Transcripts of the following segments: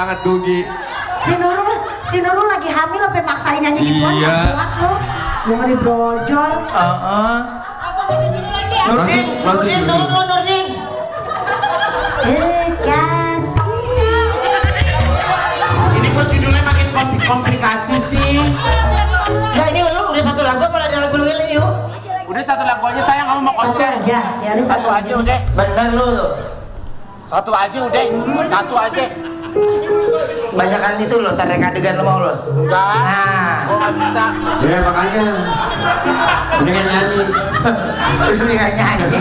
banget Gugi. Si Nurul lagi hamil sampai maksain nyanyi gituan. Iya. Kuat lu. Lu ngeri brojol. Nurdin, turun lo Nurdin. Ini kok judulnya makin komplikasi sih. Nah ini lu udah satu lagu apa ada lagu lain yuk? Udah satu lagu aja sayang, kamu mau Satu konser? aja. Ya, lu Satu aja udah. Bener lu tuh. Satu aja udah. Satu aja. Banyakan itu lo, tarik adegan lo mau lo. Enggak. Nah. Gua nggak bisa. Ya makanya. Mendingan nyanyi. Ini gak nyanyi.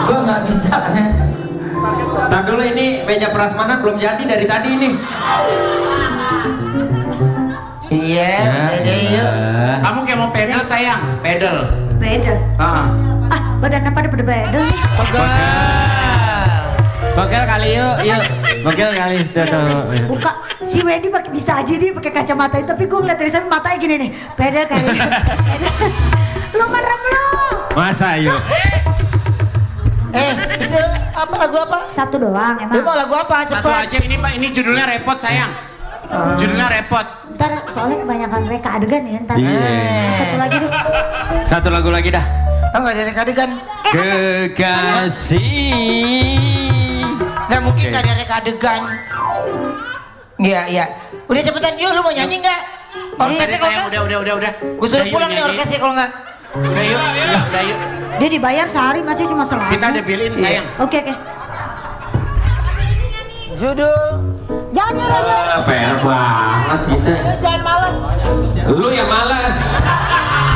Gue nggak bisa. Nah dulu ini meja prasmanan belum jadi dari tadi ini. Iya, udah yuk. Kamu kayak mau pedal sayang, pedal. Beda. Ah. Badan apa pada beda nih? Bogel kali yuk. Bogel kali. Buka si Wendy pakai bisa aja dia pakai kacamata itu, tapi gue ngeliat dari sana matanya gini nih. Beda kali. Lu merem lu. Masa yuk. Itu apa lagu apa? Satu doang Lu emang. mau lagu apa? Satu Cepat. aja ini Pak, ini judulnya repot sayang. Judulnya repot. Ntar soalnya kebanyakan reka adegan ya ntar. Iya. Satu lagi deh. Satu lagu lagi dah. Oh nggak ada adegan? Kekasih. Nggak mungkin Oke. nggak ada adegan. Iya. Udah cepetan yuk, lu mau nyanyi nggak? Orkesnya kalau Sayang, nggak? udah. Gue suruh Udah, yuk, pulang nih nyanyi. orkesnya kalau nggak. Udah yuk, udah yuk. Dia dibayar sehari masih cuma selalu. Kita ada bill-in sayang. Oke. Judul. Jangan nyuruh. PR banget kita. Jangan malam. Lu yang malas.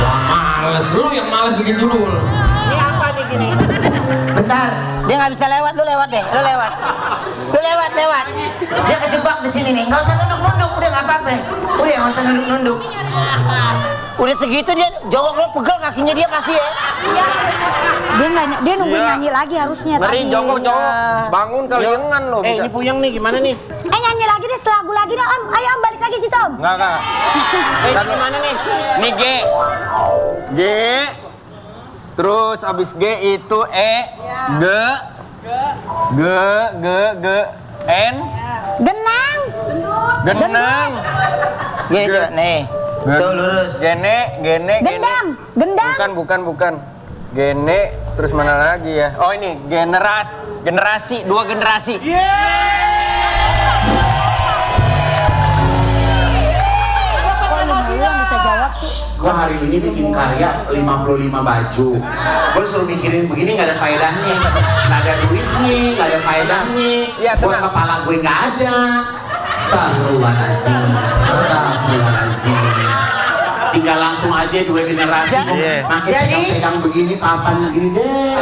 Wah males. Lu yang malas bikin judul. Ini apa nih gini? Bentar, dia nggak bisa lewat, lu lewat deh, lu lewat. Dia kejebak di sini nih, nggak usah nunduk, udah nggak apa-apa. Udah nggak usah nunduk. Udah segitu dia jongkok lu pegel kakinya dia pasti ya. Dia nunggu nyanyi lagi harusnya tadi. jongkok bangun kaliengan lo bisa. Ini puyeng nih gimana nih? Nyanyi lagi deh lagu lagi deh Om. Ayo Om balik lagi situ Om. Enggak. Ini gimana nih? Ini G. Terus abis G itu E, G, N, Genang. Genang. Gini coba nih, tuh lurus. Gene. Gendang. Bukan. Gene, terus mana lagi ya? Oh ini generasi, 2 generasi. Gua hari ini bikin karya 55 baju. Gua suruh mikirin begini nggak ada faedahnya, nggak ada duitnya, nggak ada faedahnya. Ya, Buat tenang. kepala gue nggak ada. Astagfirullahaladzim. Tinggal langsung aja 2 generasi. Makin Jadi- pegang begini, papan begini deh.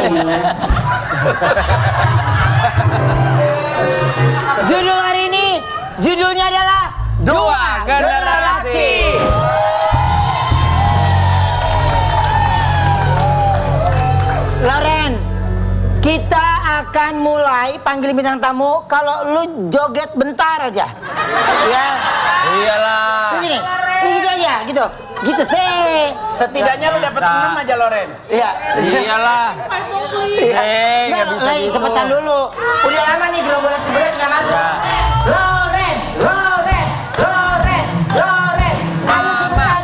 Judul hari ini, judulnya adalah 2 generasi. Loren, kita akan mulai panggil bintang tamu kalau lu joget bentar aja. Ya. Iyalah. Begini, gitu aja, gitu. Gitu sih. Setidaknya lu dapat 6 aja Loren. Iya. Iyalah. Nggak bisa Lagi gitu. cepetan dulu. Udah lama nih globalisasi berat nggak masuk. Loren. Ayo cepetan.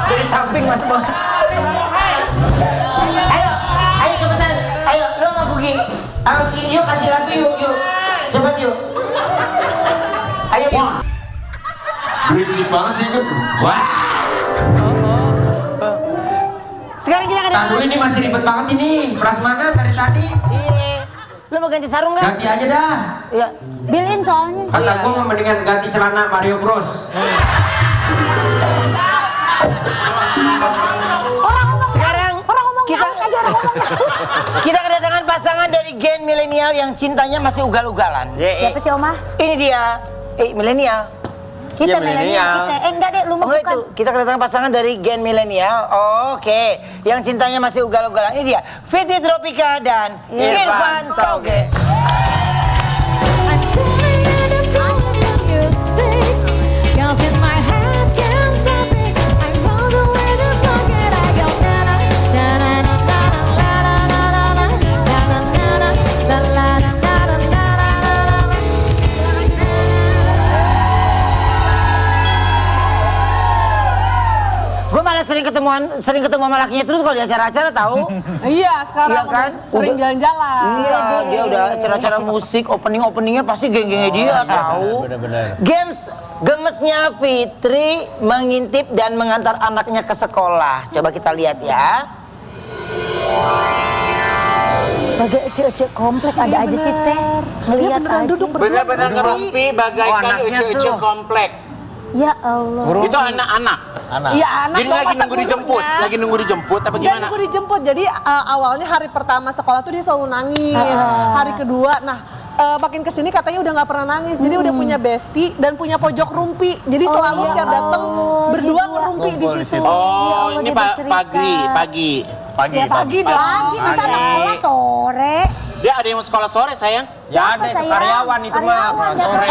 Dari samping mantep banget. Ayo cepetan. Ayo, lu sama Gugi. Sama Gugi, yuk kasih lagu yuk. Cepet yuk. Ayo yuk. Berisik banget sih kan. Wah. Sekarang kita Nah dulu ini masih ribet banget ini. Prasmanan dari tadi. Iya. Lu mau ganti sarung nggak? Ganti aja dah. Iya. Bilin soalnya. Kata gue mau mendingan ganti celana Mario Bros. Sekarang kita kita kedatangan pasangan dari gen milenial yang cintanya masih ugal-ugalan. Siapa sih Oma? Ini dia, milenial. Kita Iya, milenial. milenial. Enggak deh, lu Oh, mau enggak bukan. itu, kita kedatangan pasangan dari gen milenial. Oke, yang cintanya masih ugal-ugalan. Ini dia, Fitri Tropika dan Irfan Toge. malah sering ketemu sama lakinya terus kalau di acara-acara tahu. Iya, sekarang Iya kan? sering jalan-jalan. Iya, dia udah acara-acara musik, openingnya pasti geng-gengnya dia tahu. Bener-bener. Games gemesnya Fitri mengintip dan mengantar anaknya ke sekolah. Coba kita lihat ya. Bagai ece-ece komplek ada aja sih teh. Ngeliat aja. Benar-benar ngerumpi bagaikan ucu-ucu komplek. Ya Allah. Itu anak-anak. Iya, anak Jadi dong, lagi masa nunggu dijemput, gurunya. lagi nunggu dijemput apa Dia gimana? nunggu dijemput, jadi awalnya hari pertama sekolah tuh dia selalu nangis. Hari kedua, makin kesini katanya udah nggak pernah nangis. Jadi udah punya bestie dan punya pojok rumpi. Jadi selalu ya setiap datang Allah, berdua jadi ngerumpi di ngumpul di situ. situ. Oh, Allah, ini dia bercerita. pagi. Pagi, Ya pagi dong. Pagi masa anak sekolah sore. Dia ada yang mau sekolah sore, sayang. Ya ada itu sayang? karyawan itu mah, Karyawan, pulang sore.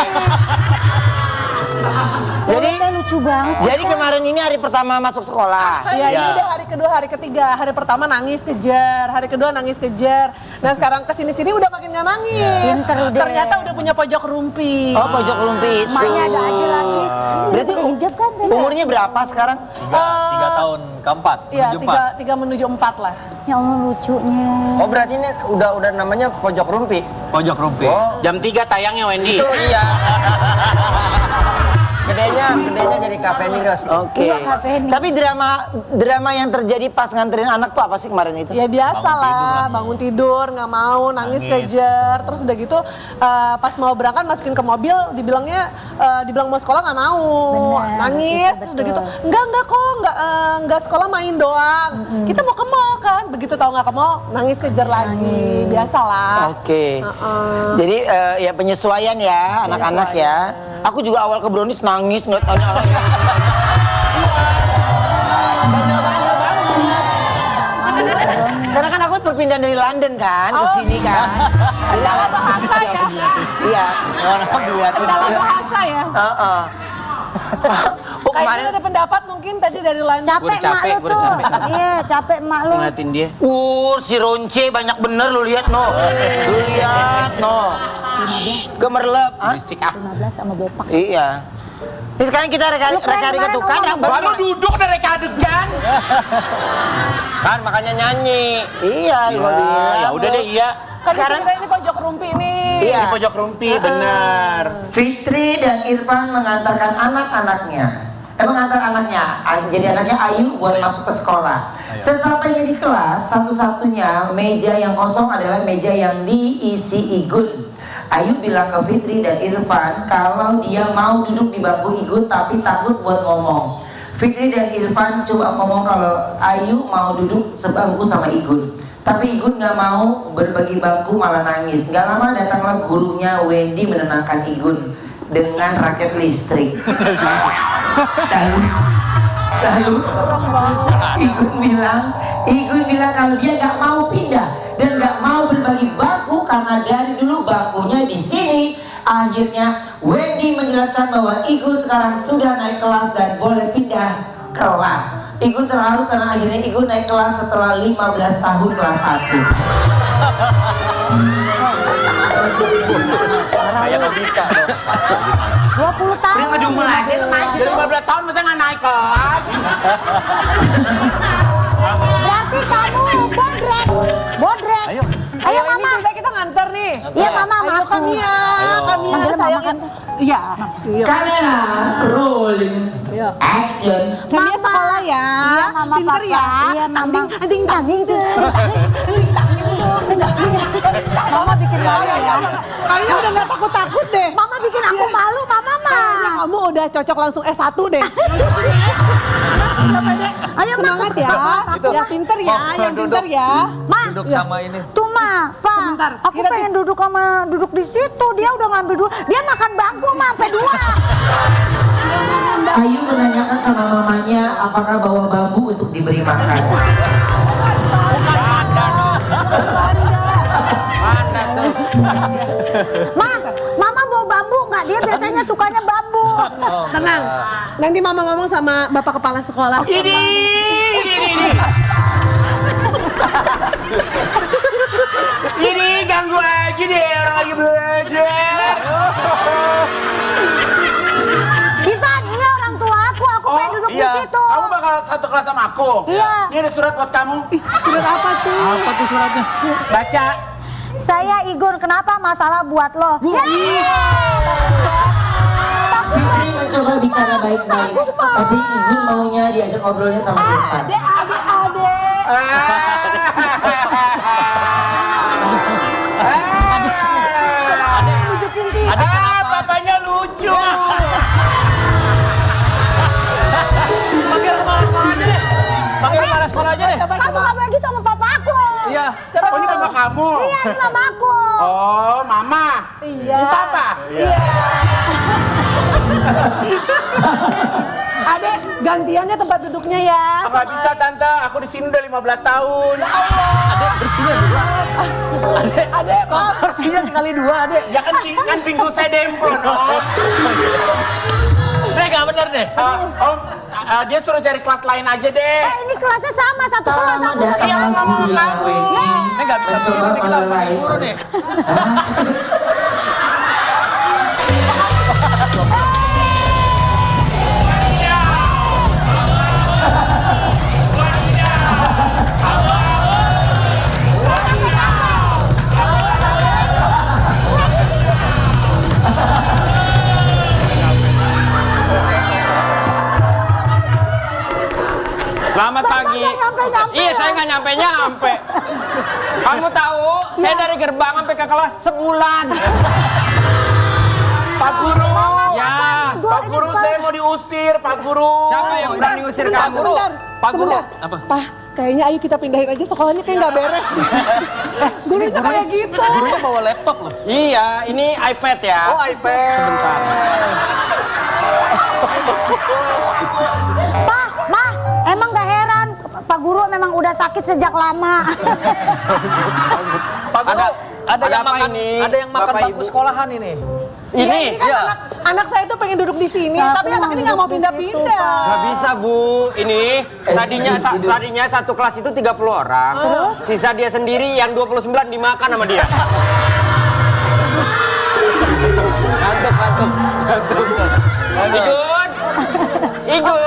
Jadi Teh lucu banget. Jadi kemarin ini hari pertama masuk sekolah. Ya ini Iya. udah hari kedua, hari ketiga. Hari pertama nangis kejar, hari kedua nangis kejar. Nah sekarang kesini-sini udah makin nggak nangis. Pinter udah. Ternyata udah punya pojok rumpi. Oh, pojok rumpi itu. Emaknya ada aja lagi. Berarti Pakai hijab kan teh? Umurnya berapa sekarang? Tiga tahun keempat, Iya, menuju empat. tiga menuju 4 lah. Ya Allah lucunya. Oh berarti ini udah namanya pojok rumpi. Pojok rumpi. Oh Jam 3 tayangnya Wendy. itu iya. Gedenya jadi Cafe Nigos. Oke. Iya, Kak Feni. Tapi drama yang terjadi pas nganterin anak tuh apa sih kemarin itu? Ya biasa lah, bangun tidur nggak mau, nangis kejar. Terus udah gitu pas mau berangkat masukin ke mobil, dibilang mau sekolah nggak mau, Bener, nangis. betul, Terus udah betul. gitu, enggak kok, nggak sekolah main doang. Kita mau ke mall kan, begitu tahu nggak ke mall, nangis kejar lagi, biasalah. Oke. Heeh. Jadi ya penyesuaian ya anak-anak ya. Aku juga awal ke Brownies nangis ngeliat anak-anak. Karena kan aku berpindah dari London kan ke sini kan. Kendala bahasa ya, Iya. Alhamdulillah. kendala bahasa ya. Heeh. Oh Kayaknya kemarin ada pendapat mungkin tadi dari London. Capek Gua udah mak capek, lu gua udah tuh. capek. Iya, capek mak lu. Ngeliatin dia. si Ronce banyak bener lu lihat no. Lu lihat no. Gemerlep. Hah? Berisik ah. 15 sama bopak. Iya. Ini sekarang kita Lu keren reka-reka kemarin tukar. ngomong. Baru duduk dari adegan. Kan makanya nyanyi. Iya, gua bilang. Ya udah deh, iya. Kan Sekarang- kita ini pojok rumpi nih. Iya. Di pojok rumpi, benar. Fitri dan Irfan mengantarkan anak-anaknya. Mengantar anaknya. Jadi anaknya Ayu buat masuk ke sekolah. Sesampainya di kelas, satu-satunya meja yang kosong adalah meja yang diisi Igun. Ayu bilang ke Fitri dan Irfan kalau dia mau duduk di bangku Igun tapi takut buat ngomong. Fitri dan Irfan coba ngomong kalau Ayu mau duduk sebangku sama Igun. Tapi Igun nggak mau berbagi bangku, malah nangis. Gak lama datanglah gurunya Wendy menenangkan Igun dengan raket listrik. Lalu Igun bilang kalau dia nggak mau pindah dan nggak mau berbagi bangku karena dari dulu bangkunya di sini. Akhirnya Wendy menjelaskan bahwa Igun sekarang sudah naik kelas dan boleh pindah kelas. Igun terharu karena akhirnya Igun naik kelas setelah 15 tahun kelas 1. Kayak logika dong. 20 tahun. Udah ngedumel aja lu maju Dari tuh. 15 tahun masa nggak naik kelas? Berarti kamu bodrek. Bodrek. Ayo Ayo ini mama. sudah kita nganter nih. Iya mama Ayo masuk. Kamia, Kamia Manggil mama sayang. kan? Iya. Iya. Kamera rolling Iya. action. Kamia sekolah ya. Iya, Mama, Pinter Papa. ya. Iya, Mama. Anding tanding tuh. Mama bikin malu ya. Kayaknya udah nggak takut-takut deh. Mama bikin aku malu, mama mah. Kayaknya kamu udah cocok langsung S1 deh. Ayo Ma, Semangat ya. Itu. Yang pinter ya, yang pinter ya. Ma, Duduk Iya. sama ini. tuh Ma, Pak. Sebentar, Aku kita pengen duduk di situ. Dia udah ngambil dulu. Dia makan bangku sama sampai 2. Ayu menanyakan sama mamanya apakah bawa bambu untuk diberi makan. Ma, Mama bawa bambu nggak? Dia biasanya sukanya bambu. Tenang. Nanti mama ngomong sama bapak kepala sekolah. Ini. Ini ganggu aja deh orang lagi belajar. Bisa, ini orang tua aku pengen duduk di situ. Kamu bakal satu kelas sama aku? Iya. Ini ada surat buat kamu. Surat apa tuh? Apa tuh suratnya? Baca. Saya Igun, kenapa masalah buat lo? Ya. Fitri mencoba bicara baik-baik, tapi Igun maunya diajak ngobrolnya sama Irfan. Adek. Nunjukin Ti. Papanya lucu. Panggil kepala sekolah aja deh. Panggil kepala sekolah aja deh. Kamu gak boleh gitu sama papa aku. Iya. Oh, ini sama kamu? Iya, ini mama aku. Oh, mama. Iya. Ini papa? Iya. Adek, gantiannya tempat duduknya ya. Nggak bisa tante, aku di sini udah 15 tahun. Adek bersihnya dua. Adek, maaf. Bersihnya sekali dua, Adek. Ya kan pinggul saya demplon, Om. Nggak bener deh. Om, dia suruh cari kelas lain aja deh. Ini kelasnya sama, satu kelas Lama sama. datang Iya, lagi ngomong dia kamu. Wendy. Ini nggak bisa Mencoba turun, ini kita harus melerai. turun nih. Selamat pagi. nggak nyampe-nyampe Iya, ya? saya nggak nyampe. Kamu tahu, saya dari gerbang sampai ke kelas sebulan. Pak Guru. Ya. Pak Guru, saya mau diusir, Pak Guru. Siapa yang berani usir Sebentar, kamu? sebentar. Pak Guru. Sebentar. Apa? Pak, kayaknya ayo kita pindahin aja sekolahnya kayak nggak beres. Gurunya kayak gitu. Gurunya bawa laptop loh. Iya, ini iPad ya. Oh, iPad. Sebentar. Pak, Ma, emang gak heran Pak Guru memang udah sakit sejak lama. Pak Guru, ada ada yang apa makan, ini, ada yang makan Bapak, bangku Ibu? sekolahan ini. Iya, ini kan Iya. anak saya tuh pengen duduk di sini, tapi anak ini nggak mau pindah-pindah. Nggak bisa, Bu. Ini tadinya satu kelas itu 30 orang. Sisa dia sendiri yang 29 dimakan sama dia. Ngantuk. Igun.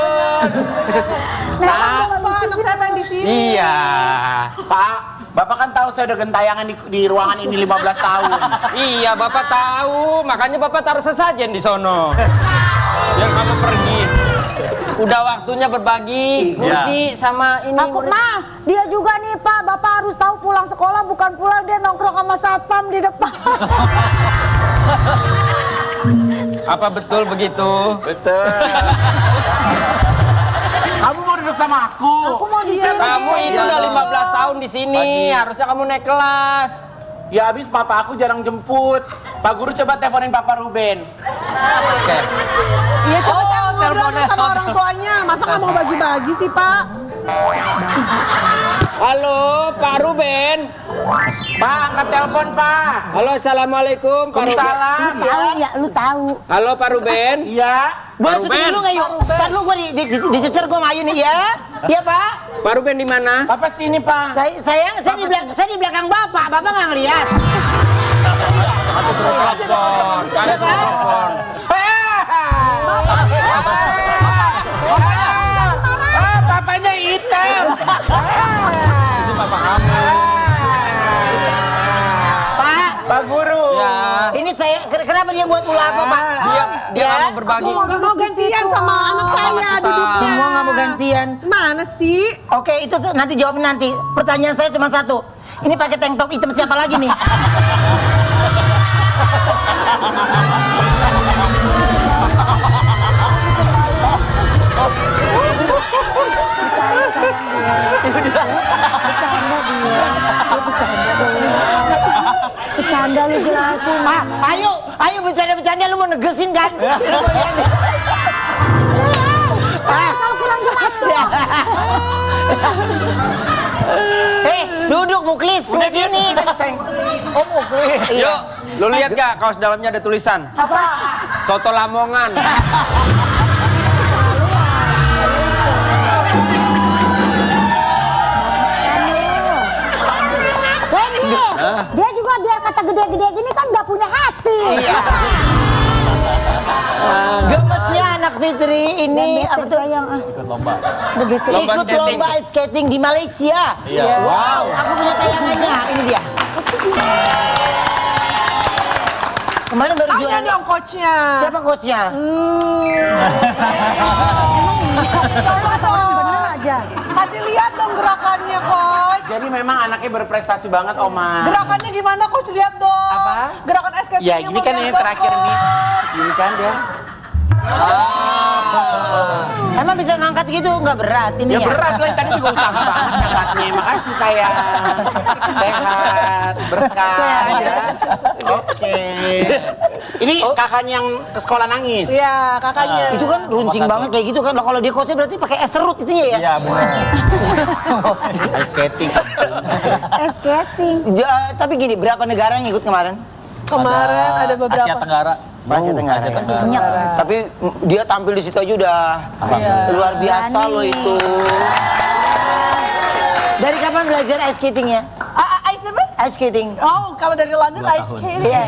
Nah, Pak, anak saya pengen di sini. Iya. Pak, Bapak kan tahu saya udah gentayangan di ruangan ini 15 tahun. Iya, Bapak tahu. Makanya Bapak taruh sesajen di sono. Biar kamu pergi. Udah waktunya berbagi kursi sama ini. Aku, Ma, dia juga nih Pak, Bapak harus tahu pulang sekolah bukan pulang dia nongkrong sama satpam di depan. Apa betul begitu? Betul. Kamu mau duduk sama aku? Aku mau di sini. Kamu ini udah 15 tahun di sini. Harusnya kamu naik kelas. Ya habis papa aku jarang jemput. Pak Guru coba teleponin Papa Ruben. Oke. Iya, coba saya Oh, ngobrol teleponnya. sama orang tuanya. Masa nggak mau bagi-bagi sih, Pak? Halo, Pak Ruben. Pak, angkat telepon, Pak. Halo, assalamualaikum, Pak Ruben. Waalaikumsalam. Tahu ya, lu tahu. Halo, Pak Ruben. Iya. Boleh Ruben. syuting dulu nggak yuk? Ntar dulu gue dicecer gue sama Ayu nih ya. Iya Pak. Pak Ruben di mana? Papa sini, Pak. Saya di belakang Bapak. Bapak nggak ngeliat. Telepon. Kalian telepon. Papanya hitam. Ini papa kamu. Pak. Pak Guru. Ya. Ini saya kenapa dia buat ulah apa Pak? Dia Ya. mau berbagi. Aku mau gantian sama anak saya duduknya. Semua nggak mau gantian. Mana sih? Oke, itu nanti jawabin nanti. Pertanyaan saya cuma satu. Ini pakai tank top hitam siapa lagi nih? Bercanda lu jelasin. Pak, ayo bercanda-bercanda lu mau negesin kan? Lu mau lihat nih. Kalau kurang jelas tuh. Duduk Muklis, di sini. Oh, Muklis. Yuk, lu lihat gak kaos dalamnya ada tulisan? Apa? Soto Lamongan. Wendy, dia juga biar kata gede-gede gini kan gak punya hati. Gemesnya anak Fitri ini apa tuh? Ikut lomba. Begitu. Ikut lomba ice skating di Malaysia. Iya. Wow, aku punya tayangannya. Ini dia. Kemarin baru Tanya jualan. dong coachnya. Siapa coachnya? Coba dong. Bener aja. Kasih lihat dong gerakannya coach. Jadi memang anaknya berprestasi banget, Oma. Gerakannya gimana coach, lihat dong. Apa? Gerakan ice skating. Ya, ini kan yang terakhir ini. Ini kan dia. Emang bisa ngangkat gitu nggak berat ini Ya berat lah, tadi juga usaha banget ngangkatnya. Makasih sayang. Sehat, berkah. Sehat, Ya. Oke. Ini kakaknya yang ke sekolah nangis. Iya, kakaknya. Itu kan runcing banget kayak gitu kan. Nah, kalau dia coachnya berarti pakai es serut itunya ya? Iya benar. Ice skating. Skating. Tapi gini, berapa negara yang ikut kemarin? Kemarin ada beberapa. Asia Tenggara. Asia Tenggara. Asia ya? Tenggara. Banyak. Tapi dia tampil di situ aja udah luar biasa loh itu. Dari kapan belajar ice skatingnya? Ice apa? Ice skating. Oh, kalau dari London 2 ice tahun. skating. Iya.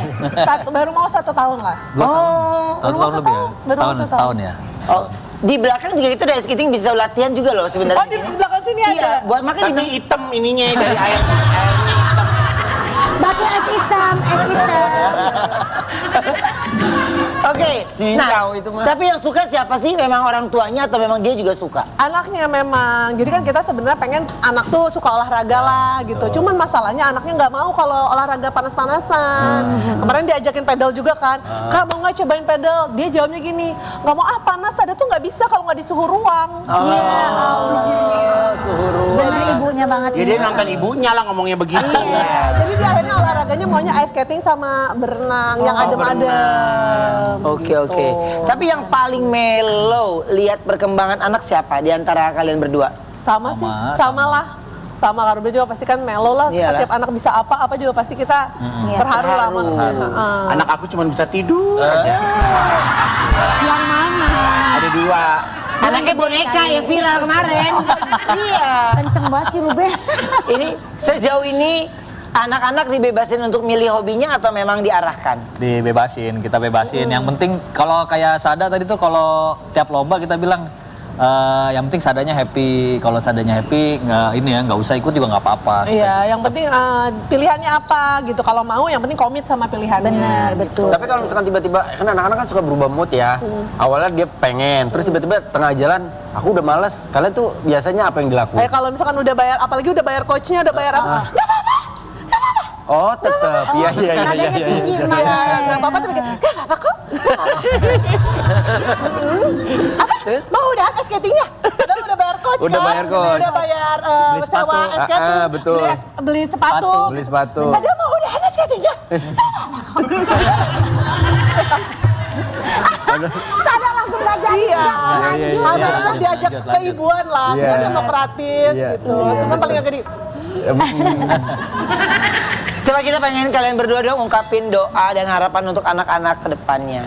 Baru mau 1 tahun lah. 2 tahun. baru Tahun lebih ya. baru Setahun, setahun. setahun ya. Oh, di belakang juga kita ada ice skating bisa latihan juga loh sebenarnya. Oh, di belakang sini ada. Iya, buat makan Tapi hitam ininya dari airnya hitam. Batu es hitam, es hitam. Oke. Cincau itu mah. Tapi yang suka siapa sih? Memang orang tuanya atau memang dia juga suka? Anaknya memang. Jadi kan kita sebenarnya pengen anak tuh suka olahraga lah gitu. Cuman masalahnya anaknya nggak mau kalau olahraga panas-panasan. Kemarin diajakin pedal juga kan. Kak mau nggak cobain pedal? Dia jawabnya gini, nggak mau panas. Ada tuh nggak bisa kalau nggak di suhu ruang. Iya. Bener ibunya banget. Ya dia nonton ibunya lah ngomongnya begitu. Iya. Jadi dia akhirnya olahraganya maunya ice skating sama berenang yang adem-adem. Oke, oke. Tapi yang paling mellow lihat perkembangan anak siapa di antara kalian berdua? Sama sih, sama lah. Sama Karubi juga pasti kan mellow lah. Iyalah. Setiap anak bisa apa juga pasti kita terharu lah Terharu. maksudnya. Heeh. Anak aku cuma bisa tidur aja. Yang mana? Ada 2. Anaknya boneka yang viral kemarin. Iya. Kenceng banget sih Ruben. Ini sejauh ini anak-anak dibebasin untuk milih hobinya atau memang diarahkan? Dibebasin, kita bebasin. Yang penting kalau kayak Sada tadi tuh kalau tiap lomba kita bilang yang penting Sadanya happy. Kalau Sadanya happy nggak usah ikut juga nggak apa-apa. Iya, yang penting pilihannya apa gitu. Kalau mau yang penting komit sama pilihannya. Benar, betul. Tapi kalau misalkan tiba-tiba, kan anak-anak kan suka berubah mood ya. Awalnya dia pengen, terus tiba-tiba tengah jalan, aku udah males. Kalian tuh biasanya apa yang dilakukan? Kalau misalkan udah bayar, apalagi udah bayar coachnya, udah bayar apa? Nggak apa-apa. Oh, tetep. Iya. Nadanya tinggi Iya, malah. nggak apa-apa tapi nggak apa-apa kok. Apa? Mau udah ice skatingnya? Padahal udah bayar coach Udah kan? bayar coach. Udah bayar Beli sewa sepatu. ice skating. Betul. Beli sepatu. Beli sepatu. Saya mau udah ice skatingnya. Sadar langsung gak jadi. Iya. Lanjut. Anak kan diajak lanjut. ke ibuan lah. Iya. Kita demokratis Iya. gitu. Itu kan paling agak di... Coba kita pengen kalian berdua dong ungkapin doa dan harapan untuk anak-anak ke depannya.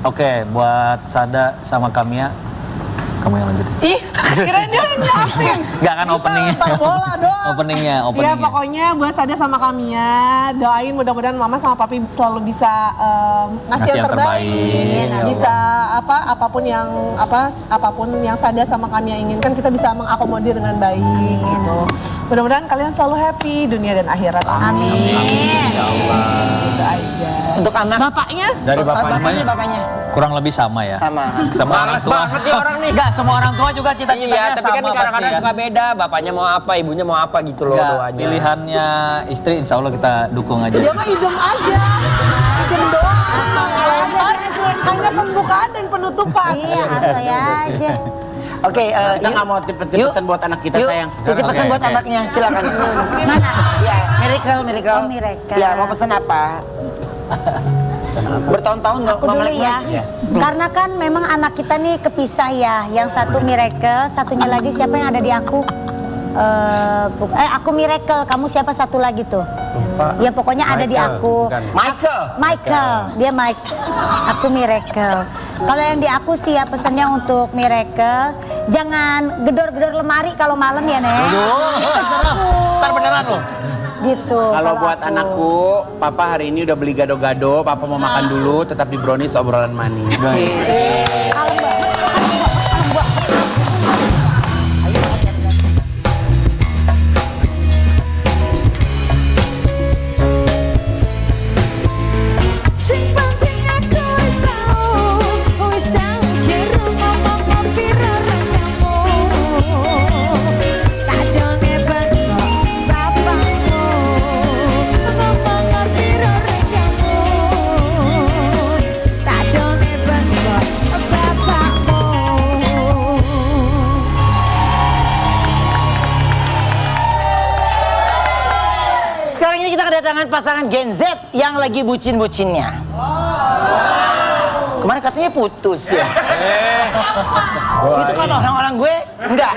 Oke, buat Sada sama Kamia, kamu yang lanjut. Ih, kirain dia udah nyiapin. Nggak kan Bisa openingnya. lempar bola doang. Openingnya. Ya pokoknya buat Sada sama Kamia, doain mudah-mudahan Mama sama Papi selalu bisa ngasih yang terbaik. Bisa apapun yang Sada sama Kamia inginkan kita bisa mengakomodir dengan baik gitu. Mudah-mudahan kalian selalu happy dunia dan akhirat. Amin. Gitu aja. Untuk anak Bapaknya? Dari bapaknya. bapaknya. Kurang lebih sama ya. Sama. Sama orang Males tua. banget sih orang nih. Enggak, semua orang tua juga cita-citanya Iya, tapi kan sama kadang-kadang pasti suka beda. Bapaknya mau apa, ibunya mau apa gitu loh Enggak, doanya. pilihannya istri insya Allah kita dukung aja. Dia mah idem aja. Idem doang. Lempar hanya pembukaan dan penutupan. Iya, asal aja. Oke, Kita nggak mau titip pesan buat anak kita sayang. Titip pesan buat anaknya, silakan. Mana? Ya, Miracle. Oh, Miracle. Ya, mau pesan apa? Bertahun-tahun nggak Aku dulu melek ya. Mas. Karena kan memang anak kita nih kepisah ya. Yang satu Miracle, satunya lagi siapa yang ada di aku? Aku Miracle, kamu siapa satu lagi tuh? Ya pokoknya ada di aku. Michael, dia Mike. Aku Miracle. Kalau yang di aku sih ya pesannya untuk Miracle, jangan gedor-gedor lemari kalau malam ya, Nek. Ntar beneran loh. Gitu. Kalau buat anakku, Papa hari ini udah beli gado-gado. Papa mau makan dulu, tetap di Brownies obrolan manis. Kalem kita kedatangan pasangan Gen Z yang lagi bucin-bucinnya. Kemarin katanya putus ya. Itu kata orang-orang gue, enggak.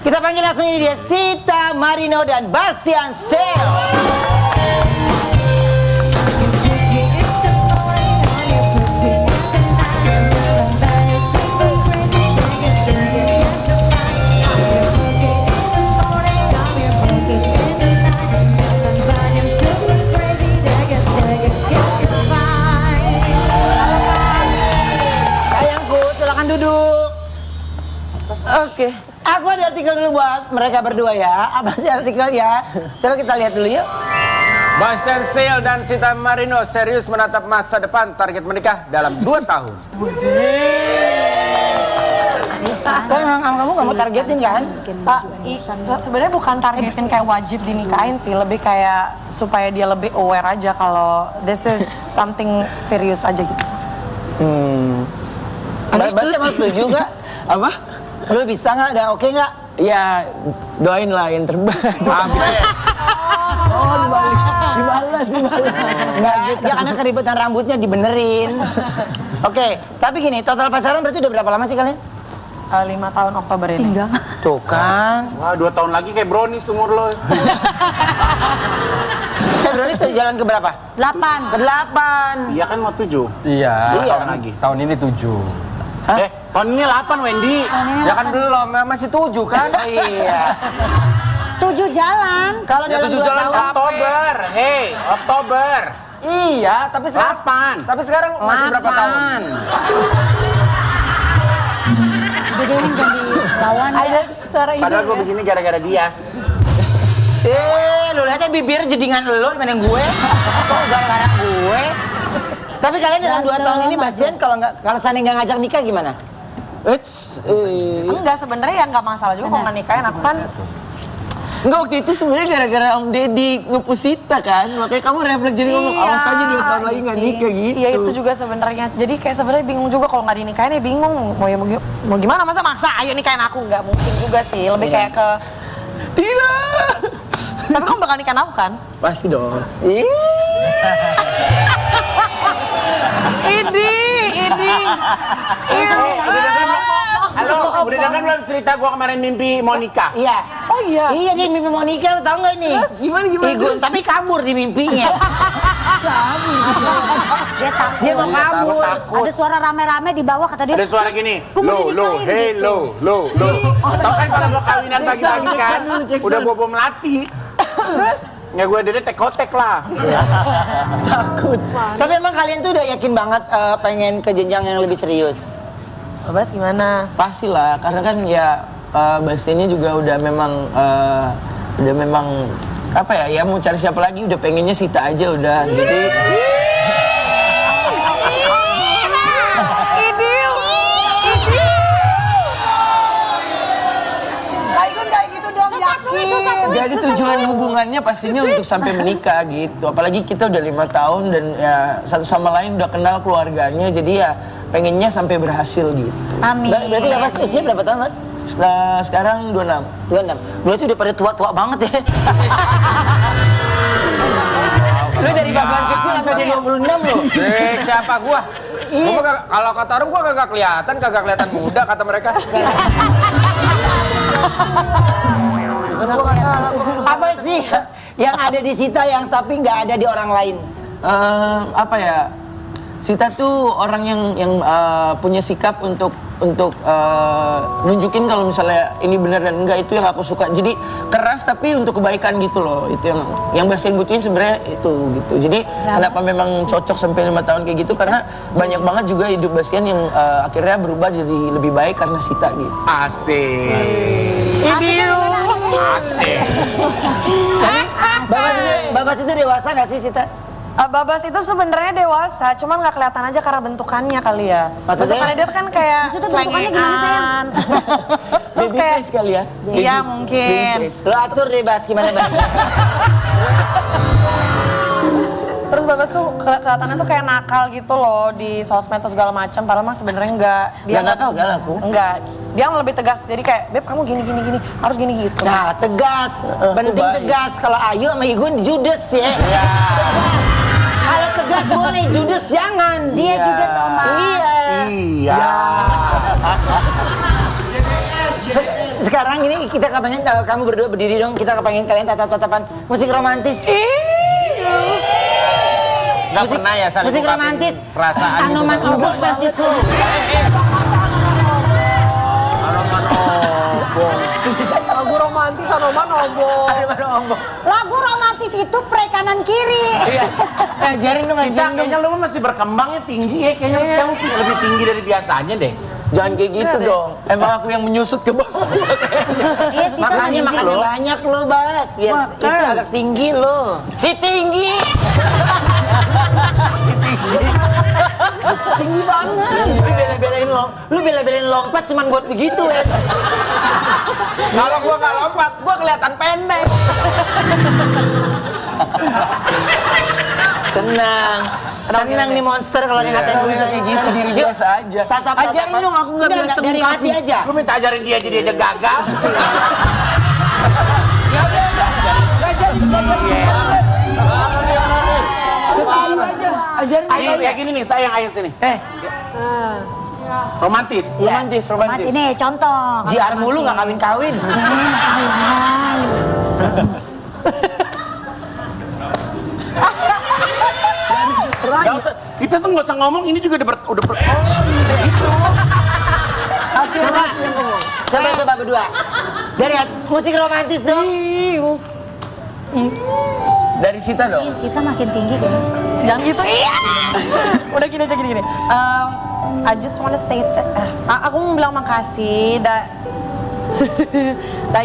Kita panggil langsung ini dia, Sita Marino dan Bastian Steel. Duduk. Oke. Aku ada artikel dulu buat mereka berdua ya. Apa sih artikelnya? Coba kita lihat dulu yuk. Bastian Steel dan Sita Marino serius menatap masa depan, target menikah dalam 2 tahun. Kan kamu nggak mau targetin kan? Pak, sebenarnya bukan targetin kayak wajib dinikahin sih, lebih kayak supaya dia lebih aware aja kalau this is something serius aja gitu. Bastian mau setuju gak? Apa? Lu bisa nggak? Udah oke nggak? Ya doain lah yang terbaik. Oh dibalas. Nggak, dia karena keributan rambutnya dibenerin. Oke, tapi gini, total pacaran berarti udah berapa lama sih kalian? 5 tahun Oktober ini. Tinggal. Tuh kan. Wah, 2 tahun lagi kayak brownies umur lo. Februari tuh jalan ke berapa? 8. Ke 8. Iya kan mau 7. Iya, tahun lagi. Tahun ini 7. Tahun ini 8 Wendy. Ya kan belum, masih 7 kan? Iya. 7 jalan. Kalau Ya, dalam 7 2 jalan tahun. Oktober. Hei, Oktober. Iya, tapi sekarang 8. Tapi sekarang masih berapa tahun? Jadi yang jadi lawan Ada suara ibu Padahal gue ya. begini gara-gara dia. Lu lihatnya bibir jedingan lu dibanding gue. Kok gara-gara gue? Tapi kalian dalam 2 tahun ini Bastian kalau seandainya nggak ngajak nikah gimana? Enggak, sebenarnya ya nggak masalah juga kalau nggak nikahin. Aku kan Enggak, waktu itu sebenarnya gara-gara Om Deddy ngepusita kan, makanya kamu refleks jadi ngomong awas aja 2 tahun lagi nggak nikah gitu. Iya itu juga sebenarnya. Jadi kayak sebenarnya bingung juga kalau nggak dinikahin ya bingung. Mau gimana, masa maksa ayo nikahin aku, nggak mungkin juga sih. Lebih kayak ke Tidak. tapi kamu bakal nikahin aku kan? Pasti dong. Halo, udah dengar belum cerita gua kemarin mimpi mau nikah? Iya. Oh iya. Iya dia mimpi mau nikah, lu tau nggak ini? Gimana Igun, tapi kabur di mimpinya. Dia takut. Dia mau kabur. Ada suara rame-rame di bawah kata dia. Ada suara gini, "Gua mau lo, dinikahin," hey, gitu. lo. Tau kan kalau gua kawinan pagi-pagi kan, udah bobo melati. Terus? Ya gue dari tek-kotek lah. Takut. Tapi emang kalian tuh udah yakin banget pengen ke jenjang yang lebih serius? Bas gimana? Pastilah, karena kan ya Bastiannya juga udah memang apa ya mau cari siapa lagi, udah pengennya Sita aja udah. Jadi jadi tujuan hubungannya pastinya untuk sampai menikah gitu. Apalagi kita udah 5 tahun dan ya satu sama lain udah kenal keluarganya, jadi ya pengennya sampai berhasil gitu. Amin. Berarti Bapak usia berapa tahun, Mas? Sekarang 26. 26. Berarti udah pada tua-tua banget ya. Lu dari bapak kecil sampai dia 26 loh. Siapa gua? Kalau kata orang gua kagak kelihatan muda kata mereka. Apa sih yang ada di Sita yang tapi nggak ada di orang lain? Apa ya? Sita tuh orang yang punya sikap untuk nunjukin kalau misalnya ini benar dan enggak, itu yang aku suka. Jadi keras tapi untuk kebaikan gitu loh. Itu yang Bastian butuhin sebenarnya itu gitu. Jadi kenapa memang cocok sampai 5 tahun kayak gitu, karena banyak banget juga hidup Bastian yang akhirnya berubah jadi lebih baik karena Sita gitu. Asik. Asik. Bapak itu dewasa nggak sih Sita? Babas itu sebenarnya dewasa, cuman nggak kelihatan aja karena bentukannya kali ya. Maksudnya? Bentukannya dia kan kayak bentukannya gimana, sayang? Terus Baby kayak face kali ya? iya mungkin. Lo atur deh Bas, gimana Bas? Terus Babas tuh kelihatannya tuh kayak nakal gitu loh di sosmed atau segala macam. Padahal mah sebenarnya enggak. Nggak nakal, galak aku. Enggak. Dia lebih tegas. Jadi kayak, Beb kamu gini, harus gini gitu. Nah, tegas. Penting tegas. Kalau Ayu sama Igun judes ya. Kalau tegas boleh, judes jangan. Dia judes Oma. Iya. Sekarang ini kita kepengen kamu berdua berdiri dong. Kita kepengen kalian tatap-tatapan musik romantis. Nggak pernah ya saling musik ungkapin romantis. perasaan Anoman gitu. obok versus slow. Lagu romantis Anoman obok. Lagu romantis itu pre kanan kiri. Ajarin dong, Cinta, kayaknya lu masih berkembangnya tinggi ya. Kayaknya lu sekarang lebih tinggi dari biasanya deh. Jangan kayak gitu dong. Emang aku yang menyusut ke bawah. Iya sih. Makanya banyak lo, Bas. Biar itu agak tinggi lo. Si tinggi. Tinggi banget. Lu bela-belain lompat cuman buat begitu ya. Kalau gua nggak lompat, gua kelihatan pendek. Senang nih monster kalau dia ngatain gue kayak gitu. Diri biasa aja. Ajarin dong, aku nggak bilang dari hati aja. Lu minta ajarin dia jadi aja gagal. Ajarin Ayo kayak gini nih, sayang ayo sini. Romantis. Romantis. Ini contoh. JR mulu nggak kawin-kawin. Gak usah, kita tuh nggak usah ngomong, ini juga udah gitu. Coba berdua. Dari musik romantis dong. dari Sita dong. Sita makin tinggi deh. Jangan gitu. Iya. Udah gini aja gini. I just wanna say aku mau bilang makasih that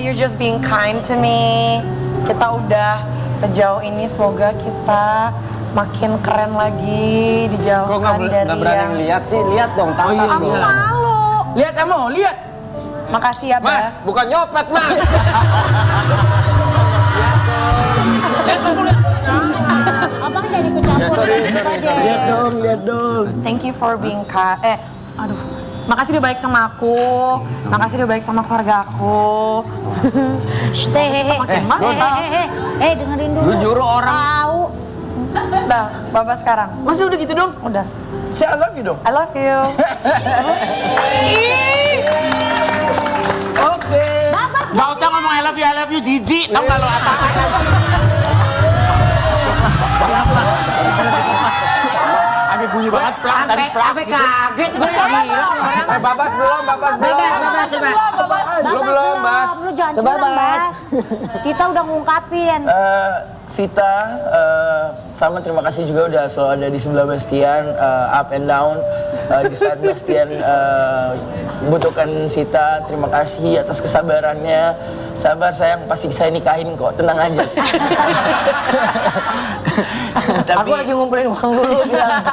you're just being kind to me. Kita udah sejauh ini, semoga kita makin keren lagi, dijauhkan dari nggak berani lihat sih, lihat dong, tampang aku dong. malu. Lihat kamu, lihat. Makasih ya, Mas, Bas. bukan nyopet, Mas. Abang jadi kecampur. sorry. Lihat dong. Thank you for being kind. Makasih udah baik sama aku. Makasih udah baik sama keluarga aku. Dengerin dulu. Lu nyuruh orang. Tahu. Udah, Bapak sekarang. Masa udah gitu dong? Udah. Say I love you dong. I love you. Oke. Gak usah ngomong I love you, jijik. Tau gak lo apa? Ada bunyi banget, plak, tadi plak. Sampai kaget gue bilang orang. Babas belum. Belum, Bas. Lu jangan Coba, curang, Bas. Bas. Sita udah ngungkapin. Sita, sama terima kasih juga udah selalu ada di sebelah Bastian, up and down. Di saat Bastian membutuhkan Sita, terima kasih atas kesabarannya. Sabar sayang, pasti saya nikahin kok, tenang aja. Aku lagi ngumpulin uang dulu bilang.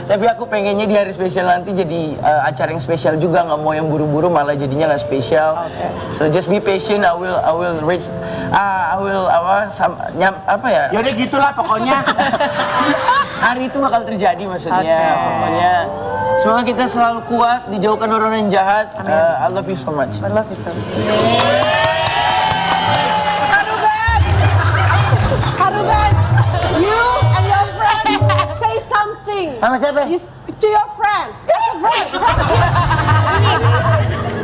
Tapi aku pengennya di hari spesial nanti jadi acara yang spesial juga, nggak mau yang buru-buru malah jadinya nggak spesial. So just be patient, I will reach, apa ya? Ya udah gitulah pokoknya. Hari itu bakal terjadi maksudnya. Pokoknya semoga kita selalu kuat, dijauhkan orang yang jahat. I love you so much. I love you too. Karuben, you and your friend say something. Sama siapa? To your friend. That's a friend.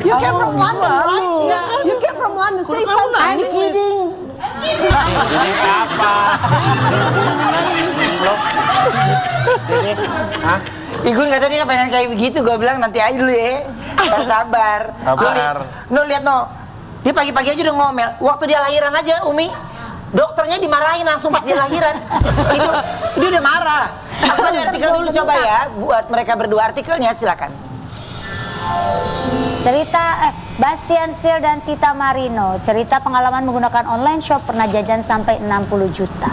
You came from London, right? Yeah. You came from London. Say something. I'm kidding. Ini apa? Igun kata dia pengen kayak begitu, gue bilang nanti aja dulu ya. Sabar. No, lihat no. Dia pagi-pagi aja udah ngomel. Waktu dia lahiran aja, Umi, dokternya dimarahin langsung pas dia lahiran. Itu dia udah marah. Aku ada artikel dulu coba ya, buat mereka berdua artikelnya silakan. Cerita Bastian Steele dan Sita Marino. Cerita pengalaman menggunakan online shop pernah jajan sampai 60 juta.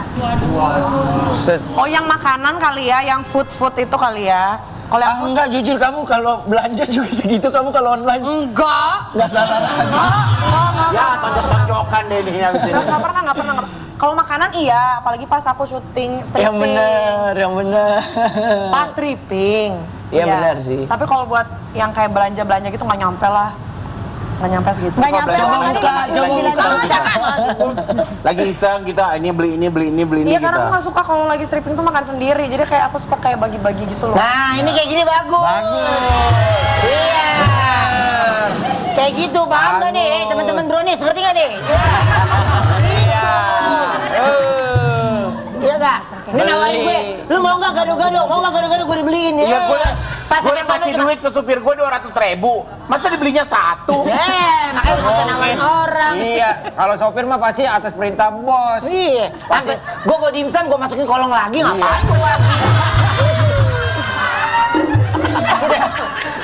Oh, yang makanan kali ya, yang food itu kali ya. Kalau yang food, Enggak, jujur kamu kalau belanja juga segitu, kamu kalau online enggak. nggak salah. Ya, tonjok-tonjokan deh ini habis ini. Nggak pernah. Kalau makanan iya, apalagi pas aku syuting stripping. Yang bener. Pas stripping. Iya, benar sih. Tapi kalau buat yang kayak belanja gitu nggak nyampe lah. Nggak nyampe segitu. Nggak nyampe. Coba Kali buka, coba 59 juta. Lagi iseng kita ini beli ini Iya, kita. karena aku nggak suka kalau lagi stripping tuh makan sendiri. Jadi kayak aku suka kayak bagi-bagi gitu loh. Nah, ini kayak gini bagus. Iya. Kayak gitu, paham gak nih? Teman-teman brownies, ngerti gak nih? Iya. Iya gak? Ini nawarin gue, lu mau gak gado-gado? Mau gak gado-gado gue dibeliin ya? Iya, Pas gue sampai sana kasih cuma- duit ke supir gue 200.000. Masa dibelinya satu? makanya lu gak usah nawarin orang. Iya, kalau sopir mah pasti atas perintah bos. Iya, sampai gue bawa dimsum, gue masukin kolong lagi, ngapain gue lagi?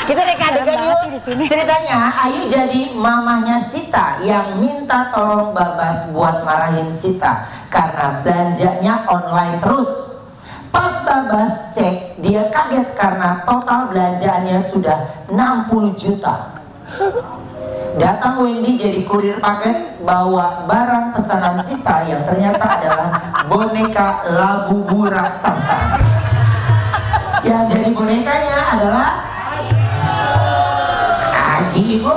Kita reka adegan yuk. Ceritanya Ayu jadi mamahnya Sita yang minta tolong Babas buat marahin Sita karena belanjanya online terus. Pas Babas cek, dia kaget karena total belanjaannya sudah 60 juta. Datang Wendy jadi kurir paket bawa barang pesanan Sita yang ternyata adalah boneka Labubu raksasa. Yang jadi bonekanya adalah Aji Ibu.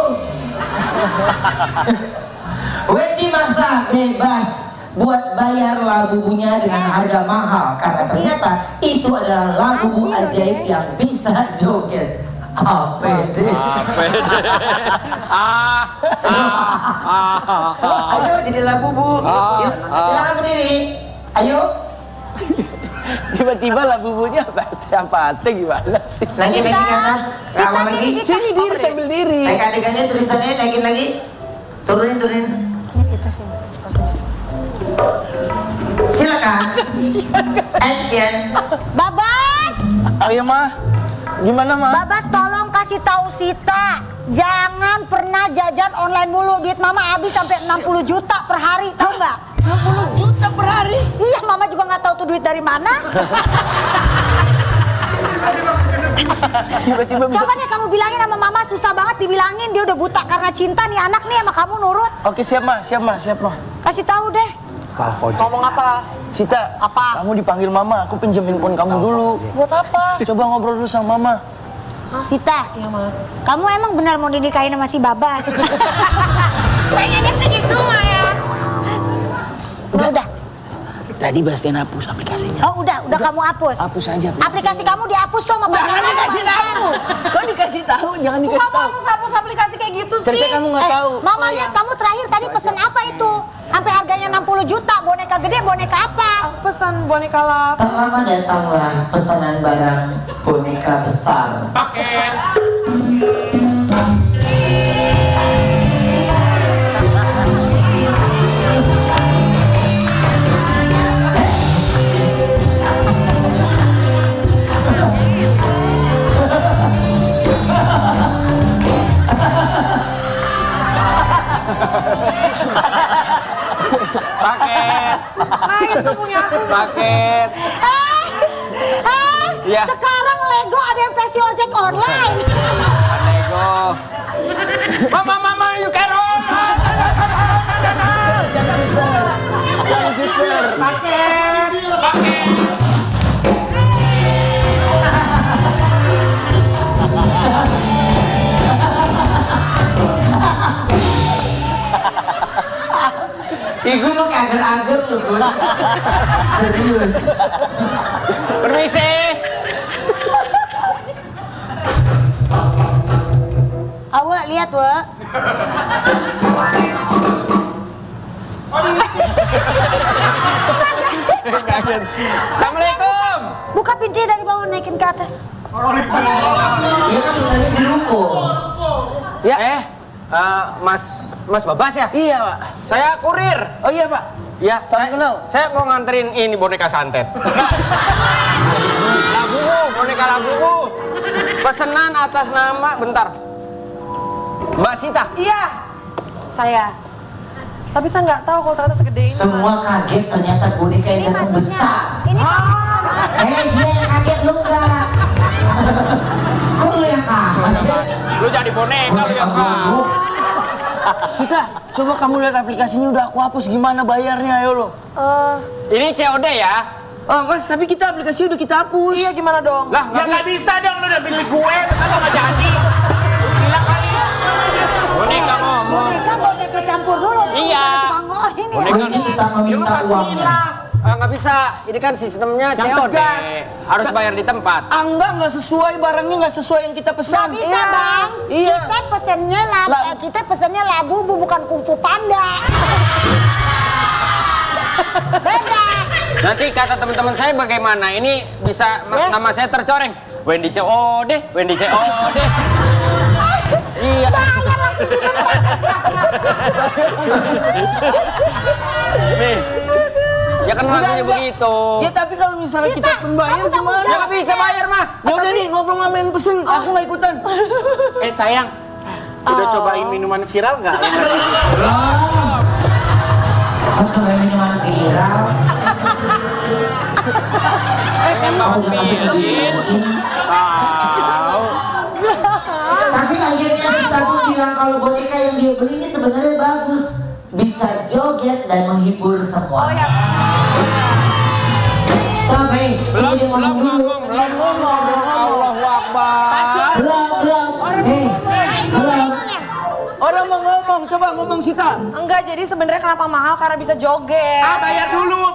Wendy maksa bebas buat bayar Labubunya dengan harga mahal karena ternyata itu adalah Labubu ajaib yang bisa joget. APD. Ayo jadi Labubu. Yuk, silakan berdiri. Ayo. Tiba-tiba Labubunya apa gimana sih? Naikin lagi ke atas. Rawa lagi. Sini diri sambil diri. Naik adegannya tulisannya naikin lagi. Turunin. Silakan. Action. Babas, Oh iya mah. Gimana mah? Babas tolong kasih tahu Sita, jangan pernah jajan online mulu. Duit mama habis sampai 60 juta per hari, tahu nggak? 60 juta per hari? Iya, mama juga nggak tahu tuh duit dari mana. Tiba-tiba bisa. Coba deh kamu bilangin sama mama, susah banget dibilangin, dia udah buta karena cinta nih anak nih sama kamu nurut. Oke siap mah. Kasih tahu deh. Ngomong apa? Sita, Apa? kamu dipanggil mama, aku pinjemin phone kamu dulu. Buat apa? Coba ngobrol dulu sama mama. Sita, Iya, Ma. kamu emang benar mau dinikahin sama si Babas? Pengennya segitu, Maya. Udah. Tadi Bastian hapus aplikasinya. Oh udah kamu hapus. Hapus aja. Aplikasi kamu dihapus tuh sama pacar Jangan kamu. dikasih tahu. Kau dikasih tahu, jangan dikasih Kamu tahu. hapus aplikasi kayak gitu sih. Ternyata kamu nggak tahu. Mama lihat kamu terakhir tadi pesen apa itu? Sampai harganya 60 juta, boneka gede, boneka apa? Aku pesan boneka love. Tak lama datanglah pesanan barang boneka besar. Paket. Paket. Nah, itu punya aku. Paket. Iya. Sekarang Lego ada yang versi ojek online. Lego. Mama, you can roll. Paket. Ibu lu kayak agar-agar lu, Gun. Serius. Permisi. Awa lihat, Wa. Assalamualaikum. Buka pintunya dari bawah naikin ke atas. Dia kan tinggalnya di ruko. Ya. Mas Babas ya? Iya pak. Saya kurir. Oh iya pak. Ya, Salam kenal. Saya mau nganterin ini boneka santet. Labubu, boneka Labubu. Pesanan atas nama, bentar. Mbak Sita. Iya. Saya. Tapi saya nggak tahu kalau ternyata segede ini. Semua kaget ternyata boneka yang datang besar. Ini Dia yang kaget lu enggak? Kok lu yang kaget? Lu jadi boneka lu yang kau. Sita, coba kamu lihat aplikasinya udah aku hapus, gimana bayarnya, ayo lo. Ini COD ya? Oh mas, tapi kita aplikasi udah kita hapus. Iya, gimana dong? Lah, Ya nggak bisa dong, lu udah pilih gue, masa lo nggak jadi? Lu gila kali. boneka mau. boneka gak usah ikut campur dulu. Iya. Ini. Ini kita meminta uangnya. Nggak bisa, ini kan sistemnya COD. Harus bayar di tempat. Nggak sesuai, barangnya nggak sesuai yang kita pesan. Gak bisa bang. Iya. Kita pesennya labu bukan kungfu panda. Beda. Nanti kata teman-teman saya bagaimana? Ini bisa nama saya tercoreng. Wendy COD, Wendy COD. Iya. Bayar langsung dibentak. Nih. Ya kan lagunya begitu. Ya tapi kalau misalnya kita pembayar gimana? Ya nggak bisa bayar mas. Ya udah nih ngobrol sama yang pesen, aku nggak ikutan. Sayang, udah cobain minuman viral nggak? Aku coba minuman viral. Emang bikin. Tapi akhirnya si Tabu bilang kalau boneka yang dia beli ini sebenarnya bagus, bisa joget dan menghibur semua. Sampai Belum ngomong. Allahu Akbar. belum. Orang mau ngomong, coba ngomong Sita. Enggak, jadi sebenarnya kenapa mahal karena bisa joget. Bayar dulu,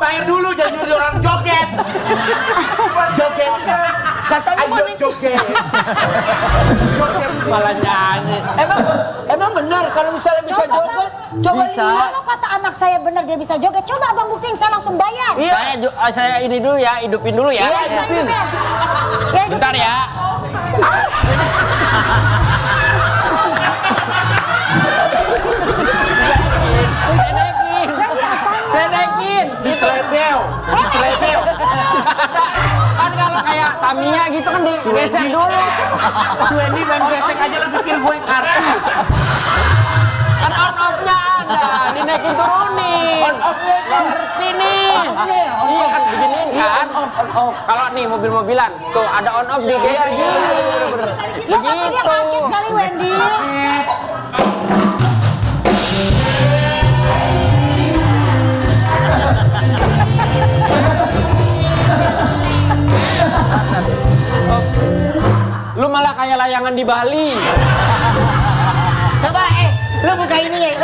jangan nyuruh orang joget. Joget. Katanya Ayo joget. Malah nyanyi. Emang benar kalau misalnya bisa joget, coba lihat. Kalau kata anak saya benar dia bisa joget, coba abang buktiin saya langsung bayar. Saya ini dulu ya, hidupin dulu ya. Hidupin. Bentar ya. Sedekin. Diselepel. Kan kalau kayak Tamiya gitu kan digesek dulu. Wendy main gesek aja lu pikir gue kartu. Kan on-off-nya ada, dinaikin turunin. On-off-nya itu. Ngerti nih. Iya kan beginiin kan. On-off. Kalau nih mobil-mobilan, tuh ada on-off digesek gini. Lo kata dia kaget kali Wendy. Lu malah kayak layangan di Bali. Coba lu buka ini ya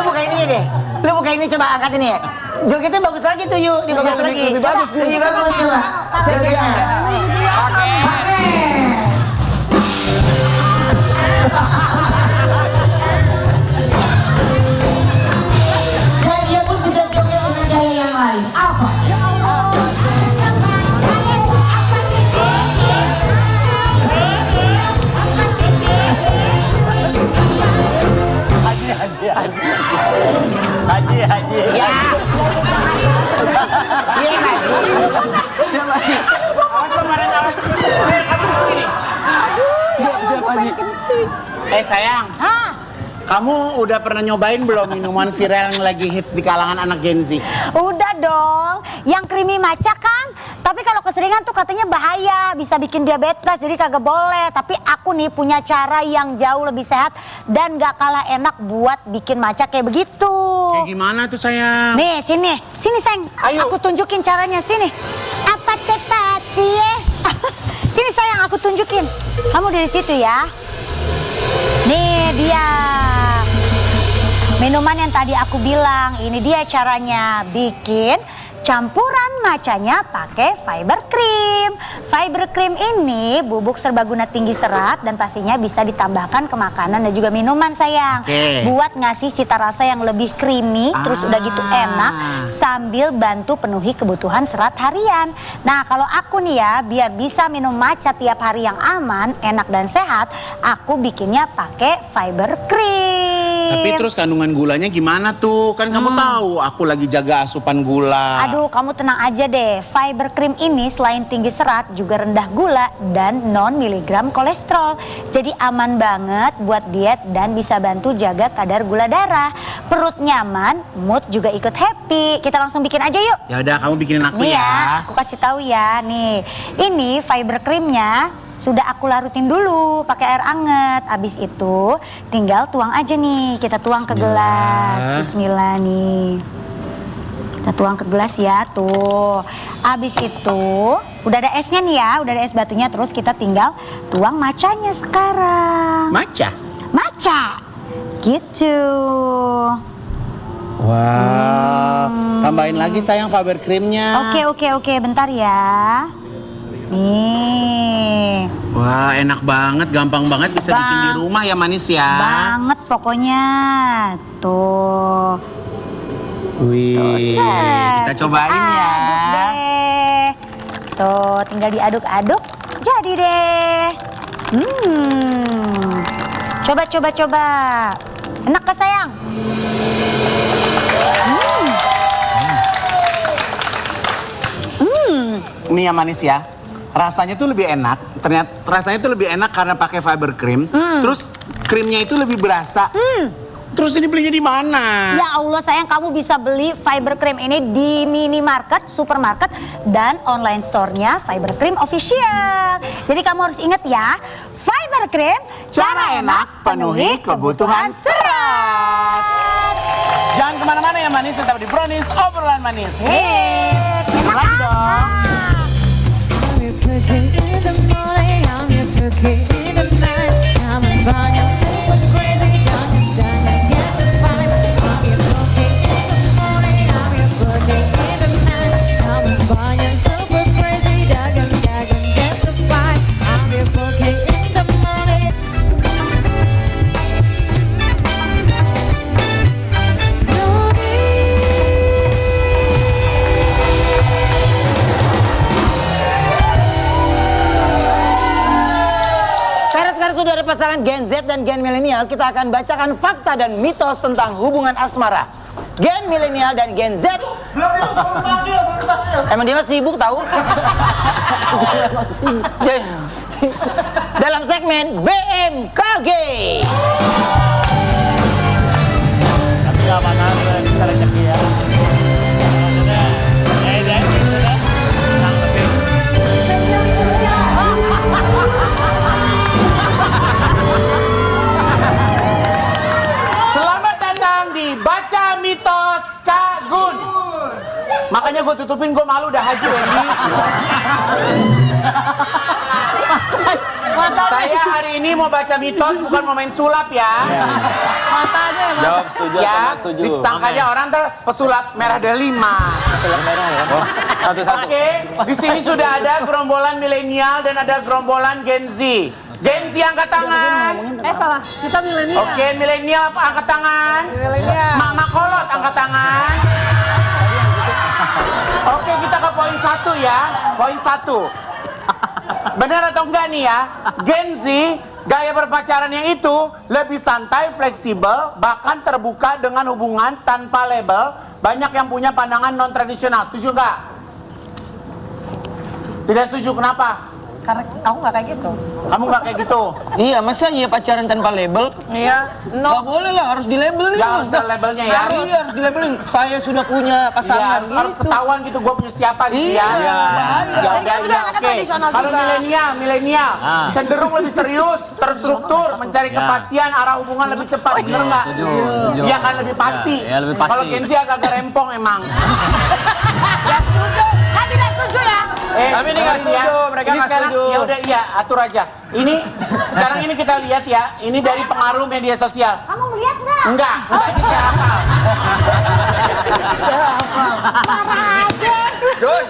deh. Lu buka ini coba angkat ini ya. Jogetnya bagus lagi tuh yuk, dibagus lagi. Lebih bagus nih. Lebih bagus coba. Jogetnya. Pakai. Dan dia pun bisa joget dengan gaya yang lain. Apa? Haji. Ya. Iya lagi. Siapa lagi? Awas kemarin awas. Kamu kesini. Siapa lagi? Sayang. Hah? Kamu udah pernah nyobain belum minuman viral yang lagi hits di kalangan anak Gen Z? Udah dong, yang creamy matcha kan. Tapi kalau keseringan tuh katanya bahaya, bisa bikin diabetes, jadi kagak boleh. Tapi aku nih punya cara yang jauh lebih sehat dan gak kalah enak buat bikin matcha kayak begitu. Kayak gimana tuh sayang? Nih, sini sayang. Ayo. Aku tunjukin caranya, sini. Apa cepat sih? Sini sayang, aku tunjukin. Kamu dari situ ya. Nih dia. Minuman yang tadi aku bilang, ini dia caranya bikin campuran matchanya pakai fiber cream. Fiber cream ini bubuk serbaguna tinggi serat dan pastinya bisa ditambahkan ke makanan dan juga minuman sayang. Buat ngasih cita rasa yang lebih creamy, terus udah gitu enak sambil bantu penuhi kebutuhan serat harian. Nah kalau aku nih ya, biar bisa minum matcha tiap hari yang aman, enak dan sehat, aku bikinnya pakai fiber cream. Tapi terus kandungan gulanya gimana tuh? Kan kamu tahu aku lagi jaga asupan gula. Aduh, kamu tenang aja deh. Fiber cream ini selain tinggi serat juga rendah gula dan non miligram kolesterol. Jadi aman banget buat diet dan bisa bantu jaga kadar gula darah. Perut nyaman, mood juga ikut happy. Kita langsung bikin aja yuk. Ya udah, kamu bikinin aku Nih ya. aku kasih tahu ya. Nih, ini fiber creamnya sudah aku larutin dulu pakai air anget. Abis itu tinggal tuang aja nih. Kita tuang ke gelas. Bismillah nih. Kita tuang ke gelas ya, tuh. Abis itu udah ada esnya nih ya, udah ada es batunya. Terus kita tinggal tuang matchanya sekarang. Matcha? Matcha. Gitu. Wow, tambahin lagi sayang Faber Creamnya. Oke, bentar ya. Nih. Wah, enak banget, gampang banget bisa bikin di rumah ya manis ya. Banget pokoknya. Tuh. Wih, kita cobain ya. Aduk deh. Tuh, tinggal diaduk-aduk. Jadi deh. Coba. Enak ke sayang? Ini yang manis ya. Rasanya tuh lebih enak. Ternyata rasanya tuh lebih enak karena pakai fiber cream. Terus krimnya itu lebih berasa. Terus ini belinya di mana? Ya Allah sayang, kamu bisa beli fiber cream ini di minimarket, supermarket, dan online store-nya Fiber Cream Official. Jadi kamu harus ingat ya, fiber cream, cara enak, penuhi kebutuhan serat. Jangan kemana-mana ya manis, tetap di Brownies Obrolan Manis. Hei, lagi dong. Sudah ada pasangan Gen Z dan Gen Milenial, kita akan bacakan fakta dan mitos tentang hubungan asmara. Gen Milenial dan Gen Z. Emang dia masih sibuk tahu? Dalam segmen BMKG. Tapi mana kita rezeki ya. Baca mitos Kak Gun. Makanya gue tutupin, gue malu udah haji Wendy. Saya hari ini mau baca mitos, bukan mau main sulap ya. Matanya jawab setuju ya, sama setuju. disangkanya orang pesulap merah ada 5. Pesulap merah ya. Oh, satu-satu. Oke, di sini sudah ada gerombolan milenial dan ada gerombolan Gen Z. Gen Z angkat tangan. Salah, kita milenial. Oke, milenial angkat tangan. Milenial. Mama kolot angkat tangan. Oke, kita ke poin 1 ya. Poin 1. Benar atau enggak nih ya? Gen Z gaya berpacaran yang itu lebih santai, fleksibel, bahkan terbuka dengan hubungan tanpa label. Banyak yang punya pandangan non tradisional. Setuju enggak? Tidak setuju, kenapa? Karena aku nggak kayak gitu. Kamu nggak kayak gitu? Iya, masa iya pacaran tanpa label? Iya. Nggak boleh lah, harus dilabelin. Ya, harus ada labelnya ya. Iya, harus dilabelin. Saya sudah punya pasangan. Iya, harus ketahuan gitu, gue punya siapa gitu ya. Iya. Ya udah, ya oke. Kalau milenial cenderung lebih serius, terstruktur, mencari kepastian, arah hubungan lebih cepat, bener nggak? Iya kan, lebih pasti. Ya, lebih pasti. Kalau Gen Z agak rempong emang. Ya setuju. Kan tidak setuju ya. Tapi ini nggak setuju, mereka nggak setuju. Ya udah, iya, atur aja. Ini sekarang ini kita lihat ya, ini dari pengaruh media sosial. Kamu melihat nggak? Enggak, ini saya hafal. Parah aja. Jun,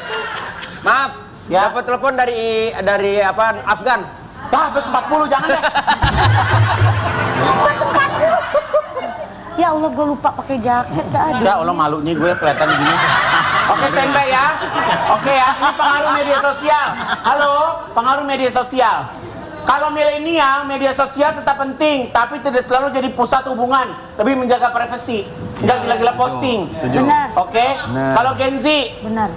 maaf. Ya. Dapat telepon dari apa? Afgan. Bus 40, jangan deh. Ya Allah, gue lupa pakai jaket. Enggak, Allah malunya gue kelihatan gini. Oke, standby ya. Oke ya, ini pengaruh media sosial. Halo, pengaruh media sosial. Kalau milenial, media sosial tetap penting, tapi tidak selalu jadi pusat hubungan. Lebih menjaga privasi. Enggak gila-gila posting. Benar. Oke? Kalau Gen Z, Benar.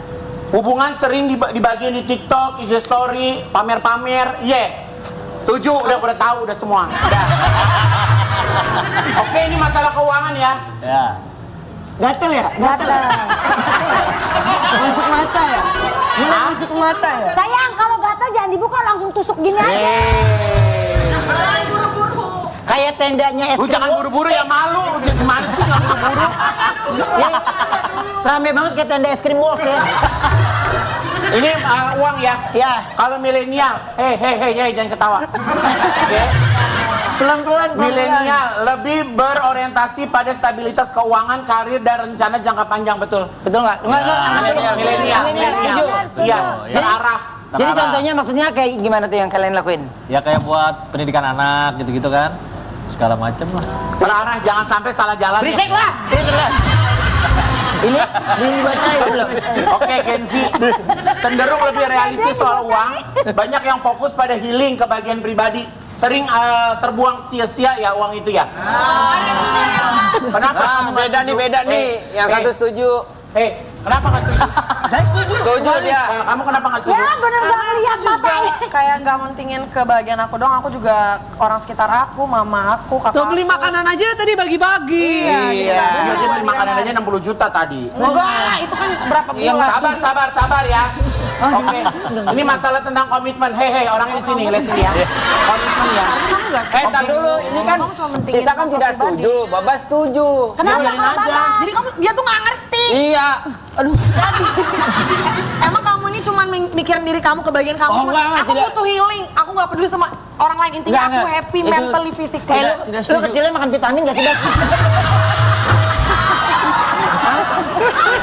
hubungan sering dibagiin di TikTok, IG story, pamer-pamer. Setuju, udah tahu, udah semua. Udah. Oke, ini masalah keuangan ya. Ya. Gatel ya? Gatel. Masuk mata ya? Mulai masuk ke mata ya? Sayang, kalau gatel jangan dibuka, langsung tusuk gini aja. Kayak tendanya es Lu krim. jangan buru-buru ya, malu. Gimana sih nggak buru-buru? Rame banget kayak tenda es krim Wolf ya. Ini uang ya. Ya. Kalau milenial, hei, jangan ketawa. Oke. Pelan-pelan. Milenial lebih berorientasi pada stabilitas keuangan, karir dan rencana jangka panjang, betul? Betul nggak? Enggak, angkat dulu. Milenial. Iya, terarah. Jadi contohnya maksudnya kayak gimana tuh yang kalian lakuin? Ya kayak buat pendidikan anak gitu-gitu kan. Segala macem lah. Terarah, jangan sampai salah jalan. Berisik lah. Ini belum dibacain belum. Oke, Genzi, cenderung lebih realistis soal uang. Banyak yang fokus pada healing ke bagian pribadi. Sering terbuang sia-sia ya uang itu ya. Kenapa? Beda nih. Yang satu setuju. Kenapa nggak setuju? Saya setuju. Setuju dia. Kamu kenapa nggak setuju? Ya bener gak ngeliat matanya. Kayak nggak mentingin kebahagiaan aku doang, aku juga orang sekitar aku, mama aku, kakak Tuh beli aku. makanan aja tadi bagi-bagi. Iya, dia beli makanan aja 60 juta tadi. Enggak, itu kan berapa bulan. Sabar ya. Oke, ini masalah tentang komitmen. Hei, orangnya di sini, lihat sini ya. Komitmen ya. Entar dulu, ini kan kita kan tidak setuju, Baba setuju. Kenapa Biarin aja. Jadi kamu, dia tuh nggak ngerti. Iya. Emang kamu ini cuma mikirin diri kamu, kebahagiaan kamu. Oh, Cuma enggak, aku tidak. butuh healing. Aku nggak peduli sama orang lain. Intinya Enggak, aku enggak. happy, Itu- mentally, physically. Lu kecilnya makan vitamin gak sih, Bas?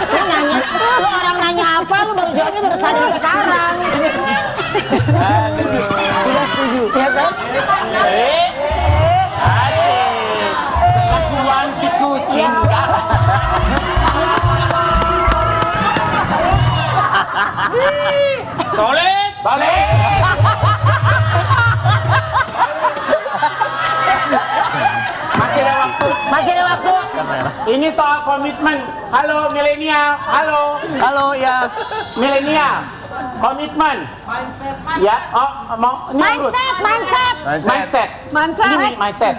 Lu nanya, lu orang nanya apa, lu baru jawabnya baru sadar sekarang. Tidak setuju. Ya kan? Kelakuan si kucing. Solid. Balik. Masih ada waktu. Masih ada waktu. Ini soal komitmen. Halo milenial. Halo ya. Milenial. Komitmen. Ya. Oh, mau ini urut. Mindset. Mindset. Ini mindset.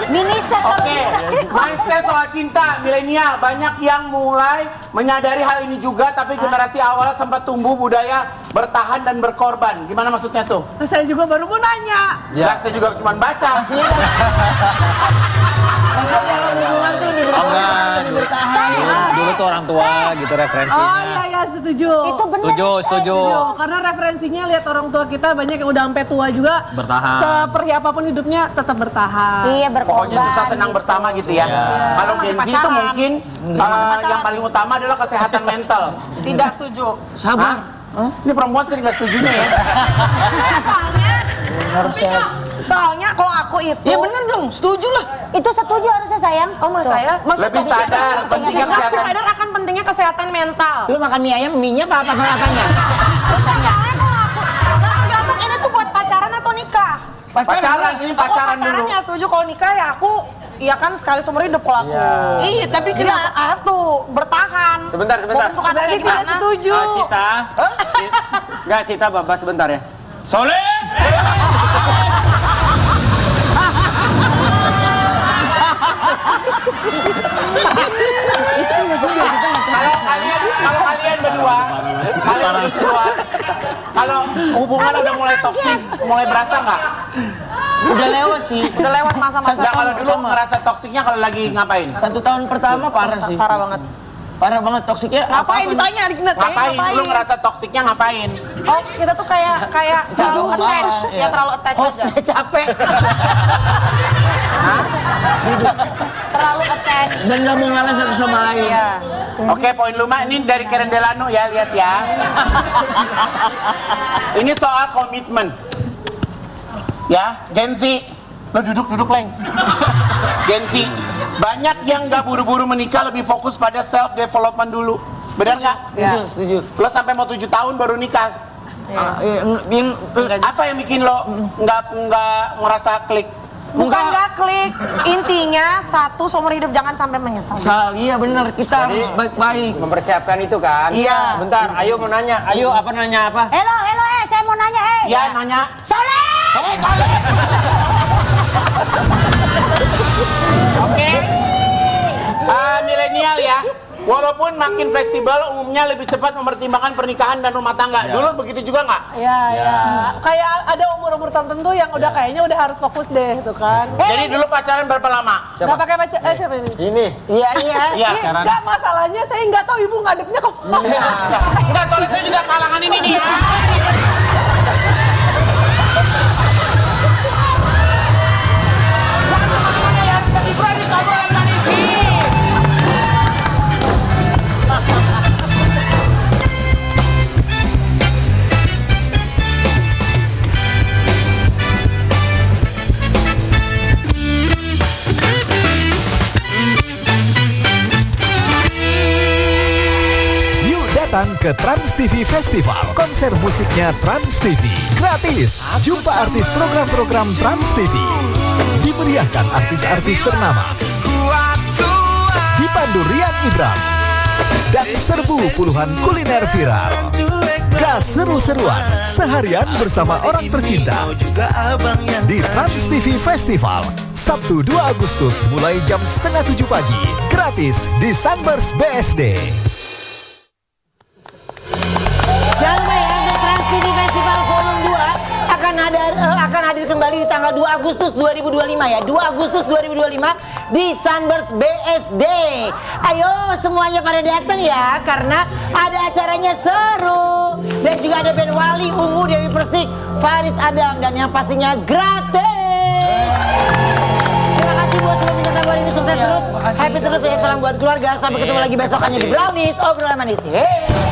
Miniset kalau Oke, mindset soal cinta milenial banyak yang mulai menyadari hal ini juga, tapi generasi awal sempat tumbuh budaya bertahan dan berkorban. Gimana maksudnya tuh? Saya juga baru mau nanya. Ya, saya juga cuma baca. Masa dalam hubungan tuh lebih berkorban, lebih bertahan. Dulu tuh orang tua gitu Oh referensinya. iya setuju. itu bener. Setuju. Karena referensinya lihat orang tua kita banyak yang udah sampai tua juga Bertahan. seperti apapun hidupnya tetap bertahan. Iya berkorban. Pokoknya susah senang bersama gitu ya. Kalau Gen Z itu pacaran. mungkin yang paling utama adalah kesehatan mental. Tidak setuju. Sabar. Ini perempuan sering gak setujunya ya. Soalnya kalau aku itu. Ya bener dong, setuju lah. Itu setuju harusnya sayang. Oh, menurut saya. Lebih sadar pentingnya Aku kesehatan. sadar akan pentingnya kesehatan mental. Lu makan mie ayam, mie-nya apa apanya? Soalnya kalau aku tergantung ini tuh buat pacaran atau nikah. Pacaran, ini pacaran pacaran dulu. ya setuju, kalau nikah ya aku ya kan sekali seumur hidup kalau aku. Iya, tapi Jadi I have to bertahan. Sebentar. Mau bentuk anak kayak gimana? Setuju. Sita. Enggak, Sita, Baba sebentar ya. Solid. itu maksudnya kita Kalau kalian berdua, kalau hubungan udah mulai toksik, mulai berasa nggak? udah lewat sih. Udah lewat masa-masa. Nggak, kalau dulu ngerasa toksiknya kalau lagi ngapain? 1 tahun pertama parah sih. Parah banget. Parah banget toksiknya. Ngapain apapun. ditanya Ngapain? Lu ngerasa toksiknya ngapain? Oh, kita tuh kayak terlalu Jauh attached. banget, Ya ya. terlalu attached aja. Hostnya capek Terlalu attached. dan nggak mau ngalah satu sama lain. Iya. Oke, poin Luma ini dari Karen Delano ya, lihat ya. Ini soal komitmen. Ya, Gen Z. Lo duduk Leng. Gen Z. Banyak yang nggak buru-buru menikah, lebih fokus pada self development dulu. Benar nggak? Setuju. Lo sampai mau 7 tahun baru nikah. Apa yang bikin lo nggak ngerasa klik? Bukan nggak klik. Intinya satu seumur hidup jangan sampai menyesal. Iya benar, kita harus baik-baik. Mempersiapkan itu kan. Iya. Bentar, ayo mau nanya. Ayo nanya apa? Hello, saya mau nanya, Ya, nanya. Soleh! Oke. Milenial ya. Walaupun makin fleksibel, umumnya lebih cepat mempertimbangkan pernikahan dan rumah tangga. Dulu begitu juga nggak? Iya. Kayak ada umur-umur tertentu yang udah kayaknya udah harus fokus deh, tuh kan. Jadi dulu pacaran berapa lama? Nggak pakai pacar, siapa ini? Ini. Iya. Iya. Nggak, masalahnya saya nggak tahu ibu ngadepnya kok. Enggak, soalnya saya juga kalangan ini nih. datang ke Trans TV Festival. Konser musiknya Trans TV. Gratis. Jumpa artis program-program Trans TV. Dimeriahkan artis-artis ternama. Dipandu Rian Ibram. Dan serbu puluhan kuliner viral. Gas seru-seruan seharian bersama orang tercinta di Trans TV Festival Sabtu 2 Agustus mulai jam 6:30 pagi, gratis di Sunburst BSD. Jangan lupa ya, untuk Trans TV Festival Volume 2 akan hadir kembali di tanggal 2 Agustus 2025 ya. 2 Agustus 2025 di Sunburst BSD. Ayo semuanya pada datang ya, karena ada acaranya seru. Dan juga ada band Wali, Ungu, Dewi Persik, Faris Adam, dan yang pastinya gratis. Terima kasih buat semua bintang tamu hari ini, sukses terus, happy terus ya, salam buat keluarga. Sampai ketemu lagi besok hanya di Brownies, obrolan manis. Hey.